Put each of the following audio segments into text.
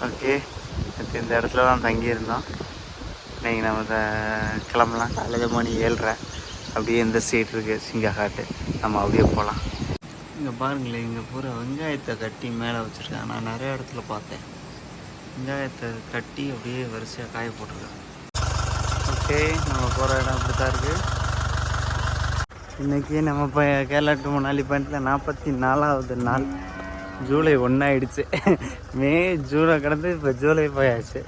Okay, இந்த இடத்துல தான் தங்கியிருந்தோம். இன்றைக்கி நம்ம கிளம்பலாம். காலையில் மணி 7:30. அப்படியே இந்த சைடு இருக்குது சிங்கா காட்டு, நம்ம அப்படியே போகலாம். இங்கே பாருங்களேன், இங்கே பூரா வெங்காயத்தை கட்டி மேலே வச்சுருக்காங்க. நான் நிறைய இடத்துல பார்த்தேன். வெங்காயத்தை கட்டி அப்படியே வரிசையாக காய போட்டிருக்காங்க. ஓகே, நம்ம போகிற இடம் அப்படி தான் இருக்குது. இன்றைக்கி நம்ம இப்போ கேரளா டு மணாலி பயணத்தில் 44வது நாள். ஜூலை 1 ஆகிடுச்சு. மே ஜூலை கடந்து இப்போ ஜூலை போயாச்சு.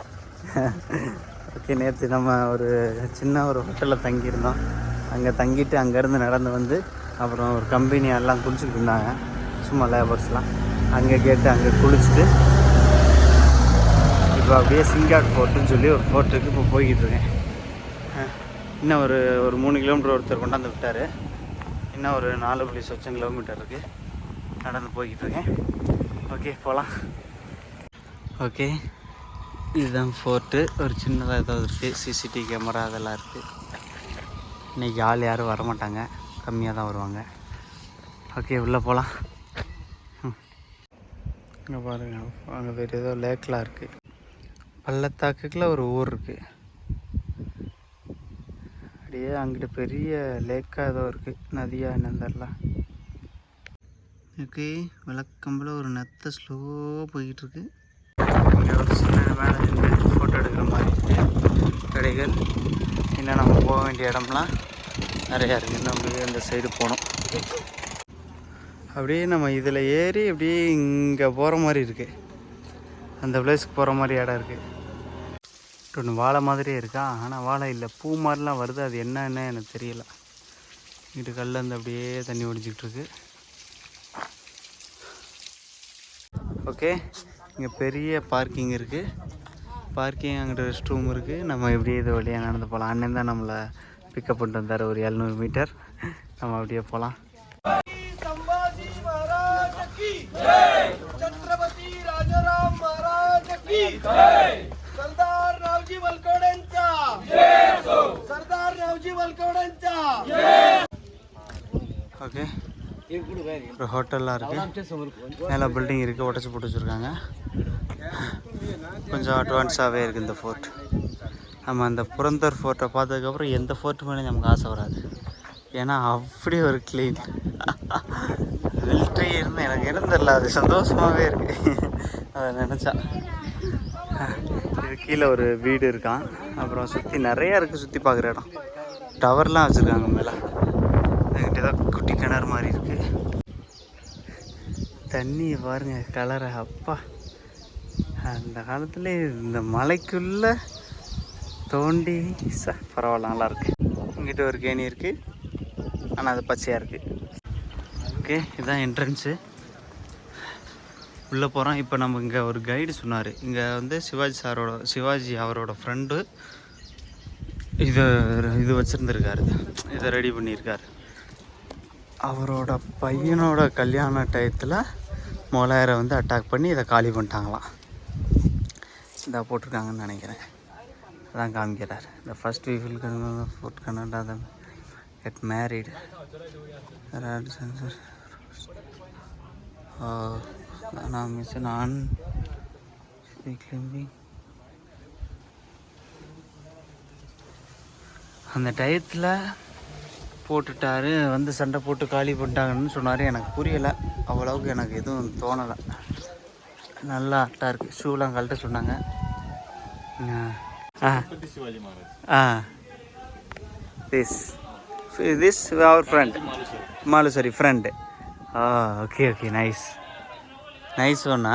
ஓகே, நேற்று நம்ம ஒரு சின்ன ஒரு ஹோட்டலில் தங்கியிருந்தோம். அங்கே தங்கிட்டு அங்கேருந்து நடந்து வந்து அப்புறம் ஒரு கம்பெனி எல்லாம் குளிச்சுக்கிட்டு இருந்தாங்க, சும்மா லேபர்ஸ்லாம். அங்கே கேட்டு அங்கே குளிச்சுட்டு இப்போ அப்படியே சிங்காட் ஃபோர்ட்டுன்னு சொல்லி ஒரு ஃபோர்ட்டுக்கு இப்போ போய்கிட்டு இருக்கேன். இன்னும் ஒரு 3 கிலோமீட்டர் ஒருத்தர் கொண்டாந்து விட்டார். இன்னும் ஒரு 4 சொச்சம் கிலோமீட்டர் இருக்குது. நடந்து போய்கிட்டு இருக்கேன். ஓகே, போகலாம். ஓகே, இதுதான் ஃபோர்ட்டு. ஒரு சின்னதாக ஏதாவது இருக்குது, சிசிடிவி கேமரா அதெல்லாம் இருக்குது. இன்றைக்கி ஆள் யாரும் வரமாட்டாங்க, கம்மியாக தான் வருவாங்க. ஓகே, உள்ளே போகலாம். இங்கே பாருங்கள், அங்கே வேறு ஏதோ லேக்லாம் இருக்குது. பள்ளத்தாக்குக்குள்ள ஒரு ஊர் இருக்குது. அப்படியே அங்கிட்ட பெரிய லேக்காக ஏதோ இருக்குது, நதியாக என்னன்னு தெரில. ஓகே, விளக்கம்பில் ஒரு நெத்தை ஸ்லோவாக போய்கிட்டுருக்கு. இங்கே ஒரு சின்ன மேலே நின்று ஃபோட்டோ எடுக்கிற மாதிரி இருக்குது கடைகள். இன்னும் நம்ம போக வேண்டிய இடம்லாம் நிறையா இருக்குது. இன்னும் அப்படியே அந்த சைடு போகணும். அப்படியே நம்ம இதில் ஏறி அப்படியே இங்கே போகிற மாதிரி இருக்குது. அந்த பிளேஸ்க்கு போகிற மாதிரி இடம் இருக்குது. ஒன்று வாழை மாதிரியே இருக்கா, ஆனால் வாழை இல்லை, பூ மாதிரிலாம் வருது. அது என்னன்னு எனக்கு தெரியல. இங்கிட்டு கல்லேருந்து அப்படியே தண்ணி ஒடிச்சிக்கிட்டுருக்கு. ஓகே, இங்கே பெரிய பார்க்கிங் இருக்குது. பார்க்கிங் அங்கிட்ட ரெஸ்ட் ரூம் இருக்குது. நம்ம எப்படியே இது வழியாக நடந்து போகலாம். அண்ணன் தான் நம்மளை பிக்கப் பண்ணிட்டு வந்தார், ஒரு 700 மீட்டர். நம்ம அப்படியே போகலாம். ஓகே, ஒரு ஹோட்டல்லாம் இருக்குது. மேலே பில்டிங் இருக்குது, உடச்சி போட்டு வச்சுருக்காங்க. கொஞ்சம் அட்வான்ஸாகவே இருக்குது இந்த ஃபோர்ட். நம்ம அந்த புரந்தர் ஃபோர்ட்டை பார்த்ததுக்கப்புறம் எந்த ஃபோர்ட்டு மேலே நமக்கு ஆசை வராது. ஏன்னா அப்படி ஒரு க்ளீன். மிலிட்ரி இருந்து எனக்கு இருந்தில்ல, அது சந்தோஷமாகவே இருக்குது அதை நினச்சா. இது கீழே ஒரு வீடு இருக்கான். அப்புறம் சுற்றி நிறையா இருக்குது சுற்றி பார்க்குற இடம். டவர்லாம் வச்சுருக்காங்க மேலே. என்கிட்ட ஏதோ குட்டி கிணறு மாதிரி இருக்குது. தண்ணி பாருங்கள் கலரை, அப்பா! அந்த காலத்தில் இந்த மலைக்குள்ளே தோண்டி பரவாயில்ல, நல்லாயிருக்கு. இங்கிட்ட ஒரு கேணி இருக்குது, ஆனால் அது பச்சையாக இருக்குது. ஓகே, இதுதான் என்ட்ரன்ஸு. உள்ளே போகிறோம். இப்போ நம்ம இங்கே ஒரு கைடு சொன்னார். இங்கே வந்து சிவாஜி அவரோட ஃப்ரெண்டு இது வச்சுருந்துருக்காரு, இதை ரெடி பண்ணியிருக்காரு. அவரோட பையனோட கல்யாண டயத்தில் மொலாயரை வந்து அட்டாக் பண்ணி இதை காலி பண்ணிட்டாங்களாம். இதை போட்டிருக்காங்கன்னு நினைக்கிறேன். அதான் காமிக்கிறார். இந்த ஃபர்ஸ்ட் வீஃபில் ஃபுட் கனடா த கெட் மேரிடு சென்சர் நான் மிஷன் ஆன் கிளம்பிங். அந்த டயத்தில் போட்டுட்டாரு, வந்து சண்டை போட்டு காலி பண்ணிட்டாங்கன்னு சொன்னார். எனக்கு புரியலை, அவ்வளவுக்கு எனக்கு எதுவும் தோணலை. நல்லா ஆக்டாக இருக்குது. ஷூலாம் கழட்ட சொன்னாங்க. திஸ் அவர் ஃப்ரெண்ட் மாலுசரி ஃப்ரெண்டு. ஓகே ஓகே, நைஸ் ஒன்னா.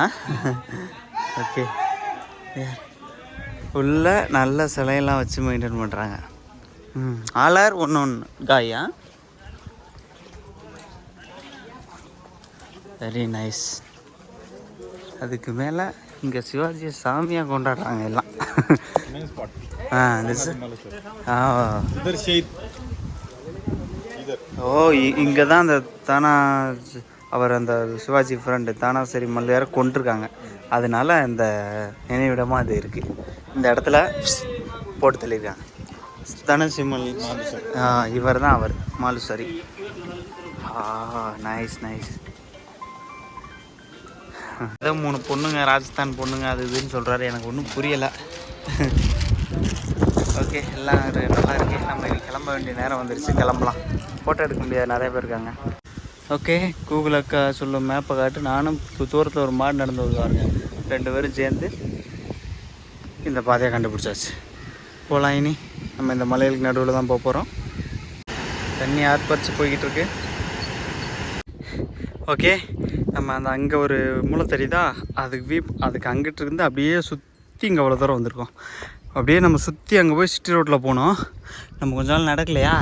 ஓகே, ஃபுல்லாக நல்ல சிலையெல்லாம் வச்சு மெயின்டைன் பண்ணுறாங்க. ஆளார் ஒன்று காயா. Very nice. அதுக்கு மேலே இங்கே சிவாஜியை சாமியாக கொண்டாடுறாங்க எல்லாம். இங்கே தான் அந்த தானா அவர் அந்த சிவாஜி ஃப்ரெண்டு தானாசரி மல்லையாரை கொண்டிருக்காங்க. அதனால இந்த நினைவிடமாக அது இருக்குது. இந்த இடத்துல போட்டு தள்ளியிருக்காங்க. தனசிமல் இவர் தான் அவர் மாலுசரி. நைஸ். ஏதோ 3 பொண்ணுங்க, ராஜஸ்தான் பொண்ணுங்க அது இதுன்னு சொல்கிறாரு. எனக்கு ஒன்றும் புரியலை. ஓகே, எல்லாம் நல்லா இருக்குது. நம்ம இனி கிளம்ப வேண்டிய நேரம் வந்துருச்சு. கிளம்பலாம். ஃபோட்டோ எடுக்க முடியாது, நிறைய பேர் இருக்காங்க. ஓகே, கூகுள் அக்கா சொல்லும் மேப்பை காட்டு. நானும் தூரத்தில் ஒரு மாடு நடந்து வருவாருங்க. 2 பேரும் சேர்ந்து இந்த பாதையை கண்டுபிடிச்சாச்சு. போகலாம். இனி நம்ம இந்த மலைகளுக்கு நடுவில் தான் போக போகிறோம். தண்ணி ஆர்ப்பரிச்சு போய்கிட்டு இருக்கு. ஓகே, நம்ம அந்த அங்கே ஒரு மூளை தெரியுதா, அதுக்கு அங்கிட்டு இருந்து அப்படியே சுற்றி இங்கே அவ்வளோ தூரம் வந்திருக்கோம். அப்படியே நம்ம சுற்றி அங்கே போய் சிட்டி ரோட்டில் போனோம். நம்ம கொஞ்ச நாள் நடக்கலையா,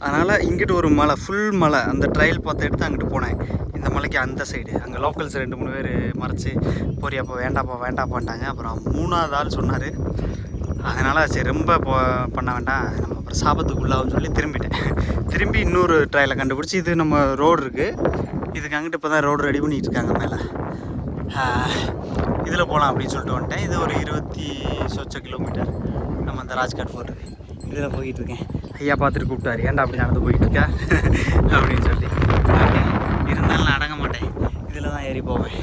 அதனால் இங்கிட்டு ஒரு மலை, ஃபுல் மலை, அந்த ட்ரையல் பார்த்து எடுத்து அங்கிட்டு போனேன். இந்த மலைக்கு அந்த சைடு அங்கே லோக்கல்ஸ் 2-3 பேர் மறைச்சி போறியாப்பா வேண்டாப்பான்ட்டாங்க. அப்புறம் 3ஆவது ஆள் சொன்னார். அதனால் சரி ரொம்ப பண்ண வேண்டாம், நம்ம அப்புறம் சாபத்துக்குள்ளாகும்னு சொல்லி திரும்பி இன்னொரு ட்ரையலை கண்டுபிடிச்சி, இது நம்ம ரோடு இருக்குது, இதுக்கு அங்கிட்டு இப்போ தான் ரோடு ரெடி பண்ணிகிட்டு இருக்காங்க மேலே. இதில் போகலாம் அப்படின்னு சொல்லிட்டு வந்துட்டேன். இது ஒரு 20 கிலோமீட்டர். நம்ம அந்த ராஜ்காட் ஃபோர்ட் இதில் போய்கிட்டுருக்கேன். ஐயா பார்த்துட்டு கூப்பிட்டாரு, ஏன்டா அப்படி நடந்து போயிட்டுருக்கா அப்படின்னு சொல்லி. இருந்தாலும் நான் அடங்க மாட்டேன், இதில் தான் ஏறி போவேன்.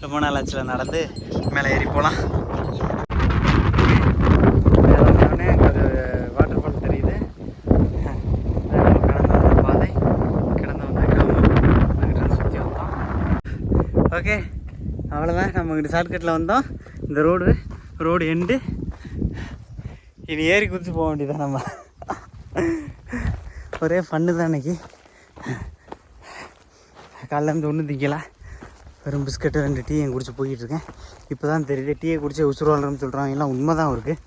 ரொம்ப நாள் ஆச்சில் நடந்து மேலே ஏறி போகலாம். ஒரு வாட்டர் ஃபால் தெரியுது. கடந்து வந்த பாதை, கடந்து வந்த கிராமம், அங்கிட்ட சுற்றி வந்தோம். ஓகே, அவ்வளோதான். நம்ம இங்கிட்ட ஷார்ட்கட்டில் வந்தோம். இந்த ரோடு எண்டு. இனி ஏறி குதிச்சு போக வேண்டியதான். நம்ம ஒரே ஃபன்னு தான் இன்றைக்கி. காலையிலேருந்து ஒன்றும் திங்கலை, வெறும் பிஸ்கட்டு 2 டீயும் குடிச்சு போய்கிட்டுருக்கேன். இப்போ தான் தெரியுது, டீயை குடிச்சு உசுறு வாழ்றோம்னு சொல்கிறாங்க. எல்லாம் உண்மை தான் இருக்குது.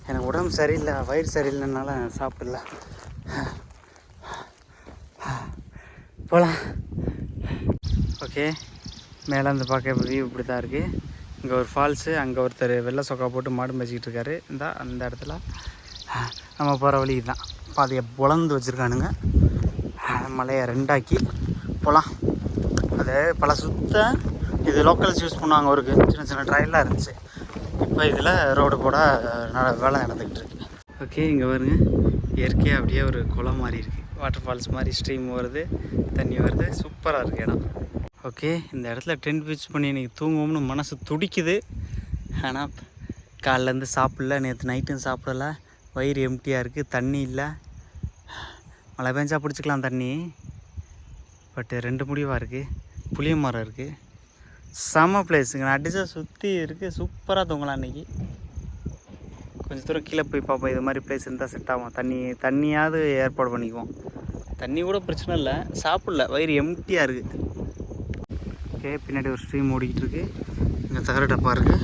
எனக்கு உடம்பு சரியில்லை, வயிறு சரியில்லைனால சாப்பிடல. போகலாம். ஓகே, மேலே அந்த பார்க்க வியூ இப்படி தான் இருக்குது. இங்கே ஒரு ஃபால்ஸு, அங்கே ஒருத்தர் வெள்ளை சொக்கா போட்டு மாடு மேய்ச்சிக்கிட்டு இருக்காரு. அந்த இடத்துல நம்ம போகிற வழி தான். பாதையை பொளந்து வச்சுருக்கானுங்க. மலையை 2ஆக்கி போகலாம். அது பல இது லோக்கல்ஸ் யூஸ் பண்ணுவாங்க. ஒரு சின்ன ட்ரையலாக இருந்துச்சு. இப்போ இதில் ரோடு போட வேலை நடந்துக்கிட்டு இருக்கு. ஓகே, இங்கே பாருங்க, இயற்கையாக அப்படியே ஒரு குளம் மாதிரி இருக்குது. வாட்டர் ஃபால்ஸ் மாதிரி ஸ்ட்ரீம் வருது, தண்ணி வருது. சூப்பராக இருக்குது இடம். ஓகே, இந்த இடத்துல டென்ட் பிச் பண்ணி இன்றைக்கி தூங்குவோம்னு மனசு துடிக்குது. ஆனால் காலைலேருந்து சாப்பிடல, நேற்று நைட்டும் சாப்பிடல, வயிறு எம்டியாக இருக்குது, தண்ணி இல்லை. மழை பெஞ்சா பிடிச்சிக்கலாம் தண்ணி, பட்டு 2 முடிவாக இருக்குது. புளிய மரம் இருக்குது, செம பிளேஸுங்க. நான் அடிச்சா சுற்றி இருக்குது, சூப்பராக தூங்கலாம் இன்றைக்கி. கொஞ்சம் தூரம் கீழே போய் பார்ப்போம், இது மாதிரி பிளேஸ் இருந்தால் செட் ஆகும். தண்ணியாவது ஏற்பாடு பண்ணிக்குவோம். தண்ணி கூட பிரச்சனை இல்லை, சாப்பிடல, வயிறு எம்டியாக இருக்குது. ஓகே, பின்னாடி ஒரு ஸ்ட்ரீம் ஓடிக்கிட்டு இருக்குது. இங்கே தகர டப்பா இருக்குது.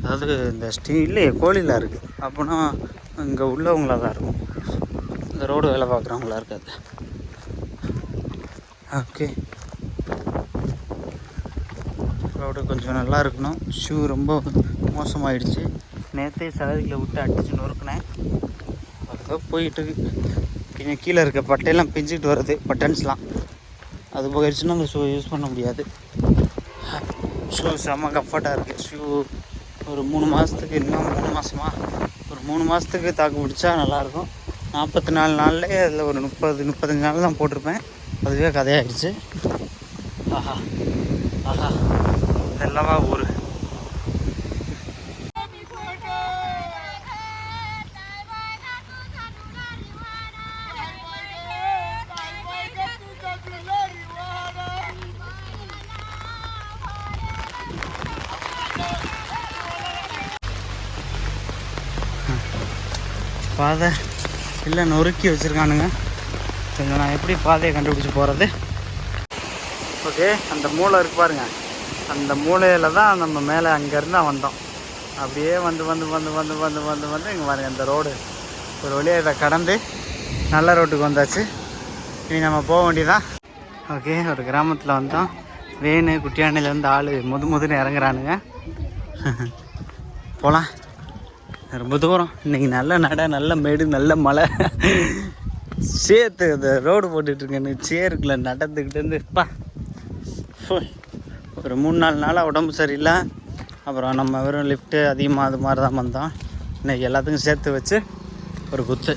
அதாவது இந்த ஸ்ட்ரீம் இல்லையே, கோழிலாம் இருக்குது. அப்போனா இங்கே உள்ளவங்களாக தான் இருக்கும், இந்த ரோடு வேலை பார்க்குறவங்களா இருக்காது. ஓகே, ரோடு கொஞ்சம் நல்லா இருக்கணும். ஷூ ரொம்ப மோசமாகிடுச்சு. நேற்றே சகதியில் விட்டு அடிச்சு நொறுக்கினேன். அதுக்காக போயிட்டுருக்கு. கொஞ்சம் கீழே இருக்க பட்டையெல்லாம் பிஞ்சிக்கிட்டு வருது, பட்டன்ஸ்லாம். அது போயிடுச்சுன்னா அந்த ஷூ யூஸ் பண்ண முடியாது. ஷூ செம்ம கம்ஃபர்ட்டாக இருக்குது. ஷூ ஒரு 3 மாதத்துக்கு, இன்னும் 3 மாதமா, ஒரு 3 மாதத்துக்கு தாக்கு பிடிச்சா நல்லாயிருக்கும். 44 நாள்லேயே அதில் ஒரு 30-35 நாள் தான் போட்டிருப்பேன். அதுவே கதையாகிடுச்சு. ஆஹா ஆஹா, இதெல்லாமா ஊர். பாதை இல்லை நொறுக்கி வச்சுருக்கானுங்க. கொஞ்சம் நான் எப்படி பாதையை கண்டுபிடிச்சி போகிறது. ஓகே, அந்த மூளை இருக்குது பாருங்கள், அந்த மூலையில் தான் நம்ம மேலே அங்கேருந்து வந்தோம். அப்படியே வந்து இங்கே பாருங்கள், இந்த ரோடு ஒரு வழியாக இதை கடந்து நல்ல ரோட்டுக்கு வந்தாச்சு. இனி நம்ம போக வேண்டியதான். ஓகே, ஒரு கிராமத்தில் வந்தோம். வேணு குட்டியாண்டிலேருந்து ஆள் முதுன்னு இறங்குறானுங்க. போகலாம். ரொம்ப தூரம் இன்றைக்கி, நல்ல மேடு, நல்ல மழை. சேத்து அந்த ரோடு போட்டுட்ருக்கேன்னு சேருக்குள்ள நடந்துக்கிட்டு இருந்துப்பா. ஒரு 3-4 நாளாக உடம்பு சரியில்லை. அப்புறம் நம்ம வெறும் லிஃப்ட்டு அதிகமாக அது மாதிரி தான் வந்தோம். இன்றைக்கி எல்லாத்துக்கும் சேர்த்து வச்சு ஒரு குத்து.